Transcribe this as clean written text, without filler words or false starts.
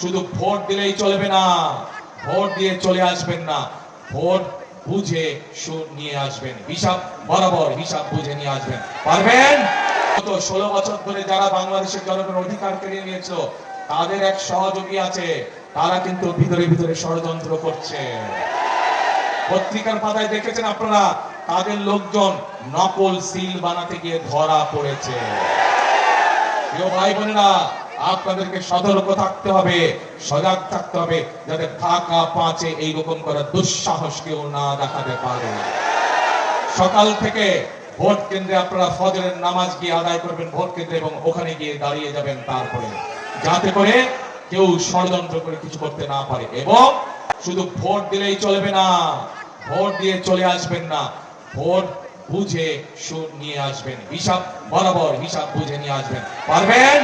শুধু ভোট দিলেই চলবে না, ভোট দিয়ে চলে আসবেন না, ভোট বুঝে নিয়ে আসবেন, হিসাব বরাবর হিসাব বুঝে নিয়ে আসবেন। পারবেন? গত 16 বছর ধরে যারা বাংলাদেশের জনগণের অধিকার কেড়ে নিয়েছিল তাদের এক সহযোগী আছে, তারা কিন্তু ভিতরে ভিতরে ষড়যন্ত্র করছে। পত্রিকার পাতায় দেখেছেন আপনারা, তাদের লোকজন নকল সিল বানাতে গিয়ে ধরা পড়েছে। প্রিয় ভাই বোনেরা, আপনাদেরকে সতর্ক থাকতে হবে, সজাগ থাকতে হবে, যাতে ঢাকা 5-এ এইরকম করে দুঃসাহস কেউ না দেখাতে পারে। সকাল থেকে ভোট কেন্দ্রে আপনারা ফজরের নামাজ গিয়ে আদায় করবেন ভোট কেন্দ্রে, এবং ওখানে গিয়ে দাঁড়িয়ে যাবেন, তারপরে যাতে করে কেউ ষড়যন্ত্র করে কিছু করতে না পারে। এবং শুধু ভোট দিলেই চলবে না, ভোট দিয়ে চলে আসবেন না, ভোট বুঝে নিয়ে আসবেন, হিসাব বরাবর হিসাব বুঝে নিয়ে আসবেন। পারবেন?